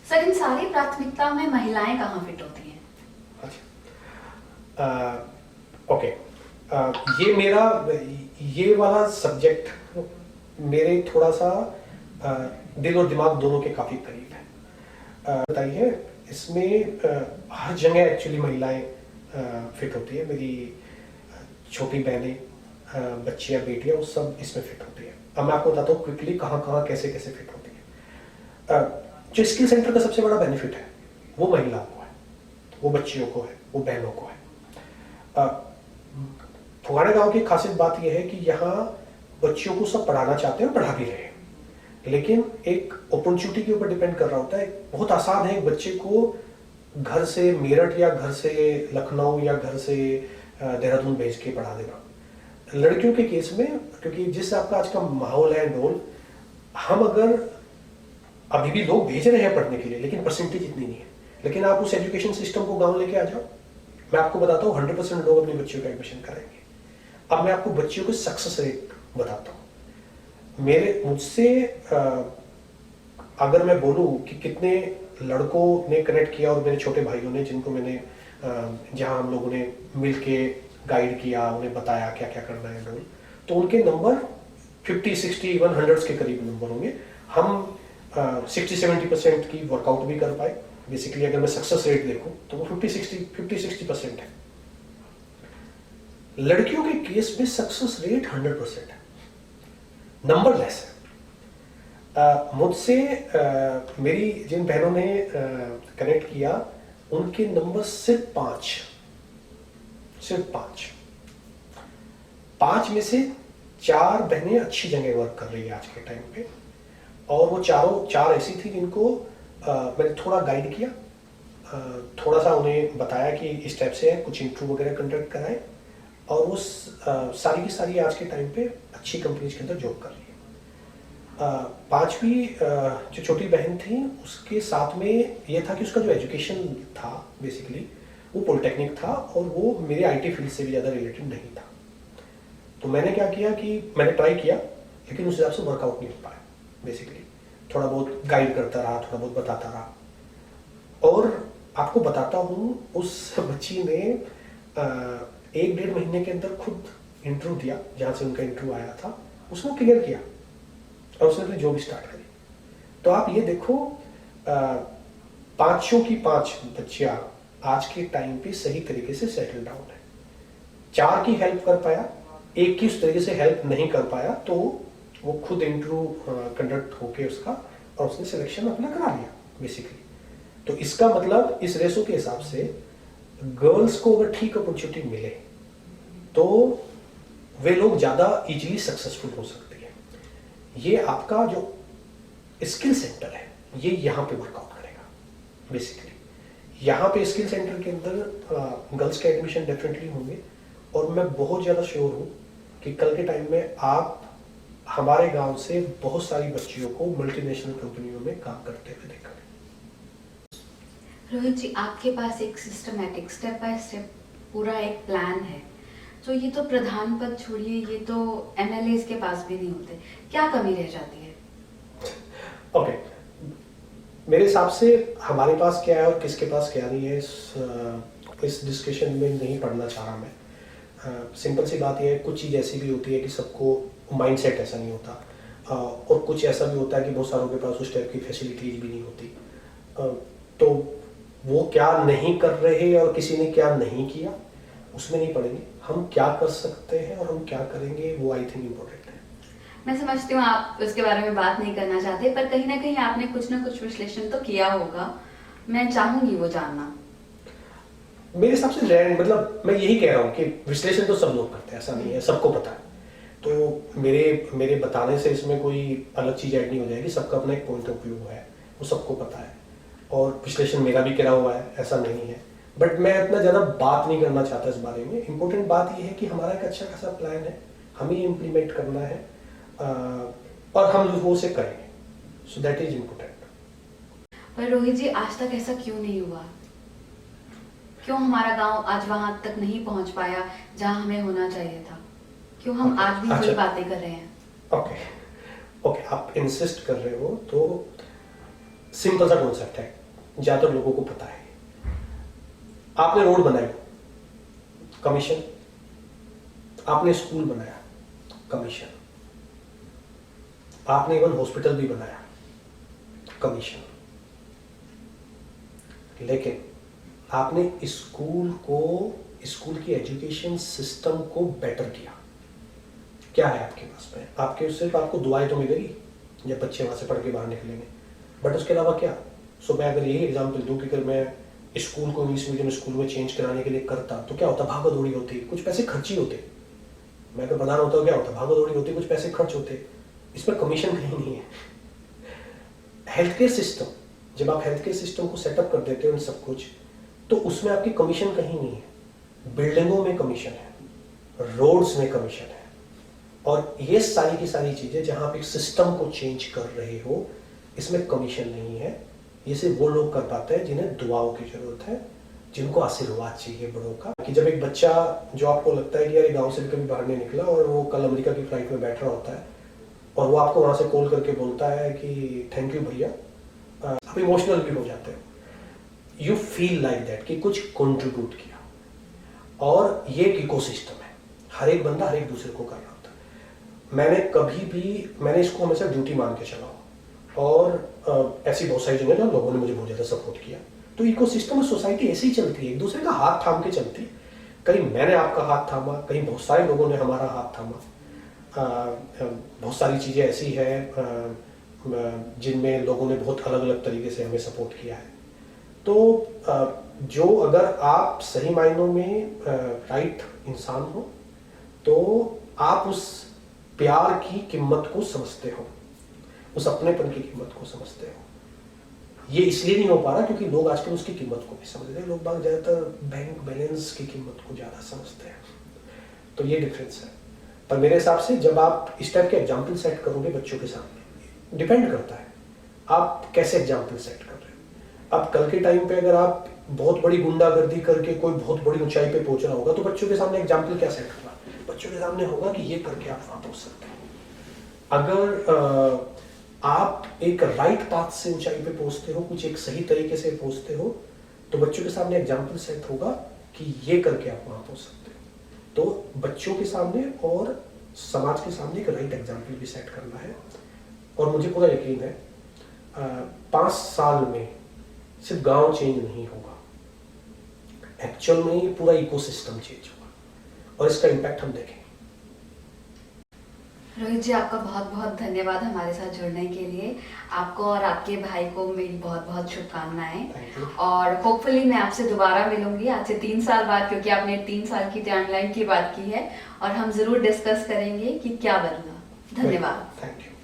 Sir, इन सारी प्राथमिकता में महिलाएं कहाँ फिट होती हैं? अच्छा, ओके, ये वाला सब्जेक्ट मेरे थोड़ा सा दिल और दिमाग दोनों के काफी करीब है। बताइए, इसमें हर जगह एक्चुअली महिलाएं फिट होती है। मेरी छोटी बहनें, बच्चियां, बेटियां, वो सब इसमें फिट होती है। अब मैं आपको बताता हूँ क्विकली कहाँ कहाँ कैसे कैसे फिट होती है। जो स्किल सेंटर का सबसे बड़ा बेनिफिट है वो महिलाओं को है, वो बच्चियों को है, वो बहनों को है। फुहाना गांव की खासियत बात यह है कि यहाँ बच्चियों को सब पढ़ाना चाहते हैं और पढ़ा भी रहे हैं, लेकिन एक अपॉर्चुनिटी के ऊपर डिपेंड कर रहा होता है। बहुत आसान है एक बच्चे को घर से मेरठ या घर से लखनऊ या घर से देहरादून भेज के पढ़ा देना। लड़कियों के केस में, क्योंकि जिस आपका आज का माहौल है डोल, हम अगर अभी भी लोग भेज रहे हैं पढ़ने के लिए, लेकिन परसेंटेज इतनी नहीं है। लेकिन आप उस एजुकेशन सिस्टम को गांव लेके आ जाओ, मैं आपको बताता हूँ 100% लोग अपने बच्चों का एडमिशन कराएंगे। अब मैं आपको बच्चियों के सक्सेस रेट बताता हूँ। मुझसे अगर मैं बोलूँ कि कितने लड़कों ने कनेक्ट किया और मेरे छोटे भाइयों ने, जिनको मैंने जहाँ हम लोगों ने मिल के गाइड किया, उन्हें बताया क्या क्या करना है डोल, तो उनके नंबर 50, 60, इवन 100 के करीब नंबर होंगे। हम 60-70% की वर्कआउट भी कर पाए। बेसिकली अगर मैं सक्सेस रेट देखूं तो वो 50-60% है। लड़कियों के केस में सक्सेस रेट 100% है, नंबर लेस है। मुझसे मेरी जिन बहनों ने कनेक्ट किया, उनके नंबर सिर्फ 5 में से 4 बहनें अच्छी जगह वर्क कर रही है आज के टाइम पे, और वो चार ऐसी थी जिनको मैंने थोड़ा गाइड किया, थोड़ा सा उन्हें बताया कि इस टाइप से है, कुछ इंटरव्यू वगैरह कंडक्ट कराए, और वो सारी की सारी आज के टाइम पे अच्छी कंपनीज के अंदर जॉब कर रही है। 5वीं जो छोटी बहन थी, उसके साथ में ये था कि उसका जो एजुकेशन था बेसिकली वो पॉलिटेक्निक था, और वो मेरे आईटी फील्ड से भी ज़्यादा रिलेटेड नहीं था। तो मैंने क्या किया कि मैंने ट्राई किया, लेकिन उस हिसाब से वर्कआउट नहीं हो पाया। बेसिकली थोड़ा बहुत गाइड करता रहा, थोड़ा बहुत बताता रहा, और आपको बताता हूँ उस बच्ची ने 1-1.5 महीने के अंदर खुद इंटरव्यू दिया, जहाँ से उनका इंटरव्यू आया था, उसने क्लियर किया और उसने अपनी जॉब स्टार्ट करी। तो आप ये देखो, 5 की 5 बच्चियां आज के टाइम पे सही तरीके से सेटल डाउन है। 4 की हेल्प कर पाया, 1 की उस तरीके से हेल्प नहीं कर पाया, तो वो खुद इंटरव्यू कंडक्ट होके उसका, और उसने सिलेक्शन अपना करा लिया बेसिकली। तो इसका मतलब इस रेशो के हिसाब से गर्ल्स को अगर ठीक अपॉर्चुनिटी मिले तो वे लोग ज्यादा इजीली सक्सेसफुल हो सकती है। ये आपका जो स्किल सेंटर है, ये यहाँ पे वर्कआउट करेगा बेसिकली। यहाँ पे स्किल सेंटर के अंदर गर्ल्स के एडमिशन डेफिनेटली होंगे, और मैं बहुत ज्यादा श्योर हूँ कि कल के टाइम में आप हमारे गांव से बहुत सारी बच्चियों को मल्टीनेशनल कंपनियों में काम करते हुए देखा। रोहित जी, आपके पास एक सिस्टमैटिक स्टेप बाय स्टेप पूरा एक प्लान है, तो ये तो प्रधान पद छोड़िए, ये तो एमएलए के पास भी नहीं होते, क्या कमी रह जाती है? ओके, मेरे हिसाब से हमारे पास क्या है और किसके पास क्या नहीं है, इस डिस्कशन में नहीं पढ़ना चाह रहा मैं। सिंपल सी बात यह है, कुछ चीज़ ऐसी भी होती है कि सबको माइंडसेट ऐसा नहीं होता, और कुछ ऐसा भी होता है कि बहुत सारों के पास उस टाइप की फैसिलिटीज भी नहीं होती। तो वो क्या नहीं कर रहे और किसी ने क्या नहीं किया उसमें नहीं पड़ेंगे, हम क्या कर सकते हैं और हम क्या करेंगे, वो आई थिंक इम्पोर्टेंट है। मैं समझती हूँ आप उसके बारे में बात नहीं करना चाहते, पर कहीं ना कहीं आपने कुछ ना कुछ विश्लेषण तो किया होगा, मैं चाहूंगी वो जानना। मेरे हिसाब से मतलब मैं यही कह रहा हूँ कि विश्लेषण तो सब लोग करते हैं, ऐसा नहीं है, सबको पता है। तो मेरे बताने से इसमें कोई अलग चीज ऐड नहीं हो जाएगी, सबका अपना एक पॉइंट ऑफ व्यू है, वो सबको पता है, और विश्लेषण मेरा भी करा हुआ है, ऐसा नहीं है। बट मैं इतना ज्यादा बात नहीं करना चाहता इस बारे में। इंपॉर्टेंट बात यह है कि हमारा एक अच्छा खासा प्लान है, हमें इम्प्लीमेंट करना है, और हम वो से करेंगे, सो दैट इज इम्पोर्टेंट। पर रोहित जी, आज तक ऐसा क्यों नहीं हुआ? क्यों हमारा गांव आज वहां तक नहीं पहुंच पाया जहां हमें होना चाहिए था? क्यों हम आज भी वही बातें कर रहे हैं? ओके, आप इंसिस्ट कर रहे हो, तो सिंपल सा कॉन्सेप्ट है, ज्यादातर लोगों को पता है। आपने रोड बनाई, कमीशन। आपने स्कूल बनाया, कमीशन। आपने इवन हॉस्पिटल भी बनाया, कमीशन। लेकिन आपने स्कूल की एजुकेशन सिस्टम को बेटर किया, क्या है आपके पास में? आपके सिर्फ आपको दुआएं तो मिलेगी जब बच्चे वहां से पढ़ के बाहर निकलेंगे, बट उसके अलावा क्या? सो मैं अगर यही एग्जांपल दूं कि अगर मैं स्कूल को इंग्लिश मीडियम स्कूल में चेंज कराने के लिए करता तो क्या होता? भागा दौड़ी होती, कुछ पैसे खर्च ही होते। मैं अगर प्रधान होता क्या होता? भागा दौड़ी होती, कुछ पैसे खर्च होते। इसमें कमीशन कहीं नहीं है। हेल्थ केयर सिस्टम, जब आप हेल्थ केयर सिस्टम को सेटअप कर देते हो इन सब कुछ, तो उसमें आपकी कमीशन कहीं नहीं है। बिल्डिंगों में कमीशन है, रोड्स में कमीशन है, और ये सारी की सारी चीजें जहां आप एक सिस्टम को चेंज कर रहे हो, इसमें कमीशन नहीं है। ये सिर्फ वो लोग कर पाते हैं जिन्हें दुआओं की जरूरत है, जिनको आशीर्वाद चाहिए बड़ों का। कि जब एक बच्चा, जो आपको लगता है कि यार गांव से भी कभी बाहर नहीं निकला और वो कल अमेरिका की फ्लाइट में बैठ रहा होता है और वो आपको वहां से कॉल करके बोलता है कि थैंक यू भैया, आप इमोशनल भी हो जाते हो। यू फील लाइक दैट कि कुछ कंट्रीब्यूट किया। और ये एक इकोसिस्टम है, हर एक बंदा हर एक दूसरे को कर रहा होता है। मैंने इसको हमेशा ड्यूटी मान के चला, और ऐसी बहुत सारी जगह जहाँ लोगों ने मुझे बहुत ज्यादा सपोर्ट किया। तो इकोसिस्टम और सोसाइटी ऐसी ही चलती है, एक दूसरे का हाथ थाम के चलती है। कहीं मैंने आपका हाथ थामा, कहीं बहुत सारे लोगों ने हमारा हाथ थामा। बहुत सारी चीजें ऐसी है जिनमें लोगों ने बहुत अलग अलग तरीके से हमें सपोर्ट किया है। तो जो अगर आप सही मायनों में राइट इंसान हो, तो आप उस प्यार की कीमत को समझते हो, उस अपनेपन की कीमत को समझते हो। ये इसलिए नहीं हो पा रहा क्योंकि लोग आजकल उसकी कीमत को नहीं समझते। लोग बाग ज्यादातर बैंक बैलेंस की कीमत को ज्यादा समझते हैं। तो ये डिफरेंस है। पर मेरे हिसाब से जब आप इस टाइप के एग्जाम्पल सेट करोगे बच्चों के सामने, डिपेंड करता है आप कैसे एग्जाम्पल सेट कर रहे हो। अब कल के टाइम पे अगर आप बहुत बड़ी गुंडागर्दी करके कोई बहुत बड़ी ऊंचाई पे पहुंच रहा होगा, तो बच्चों के सामने एग्जाम्पल क्या सेट होगा? बच्चों के सामने होगा कि ये करके आप वहां पहुंच सकते हो। अगर आप एक राइट पाथ से ऊंचाई पे पहुंचते हो, कुछ एक सही तरीके से पहुंचते हो, तो बच्चों के सामने एग्जाम्पल सेट होगा कि ये करके आप वहां पहुंच सकते हो। तो बच्चों के सामने और समाज के सामने एक राइट एग्जाम्पल भी सेट करना है। और मुझे पूरा यकीन है 5 साल में सिर्फ गांव चेंज नहीं होगा, एक्चुअल में ही पूरा इकोसिस्टम चेंज होगा, और इसका इम्पैक्ट हम देखेंगे। रोहित जी, आपका बहुत बहुत धन्यवाद हमारे साथ जुड़ने के लिए। आपको और आपके भाई को मेरी बहुत बहुत शुभकामनाएं, और होपफुली मैं आपसे दोबारा मिलूंगी आज से 3 साल बाद, क्योंकि आपने 3 साल की टाइमलाइन की बात की है, और हम जरूर डिस्कस करेंगे कि क्या बदला। धन्यवाद। Thank you.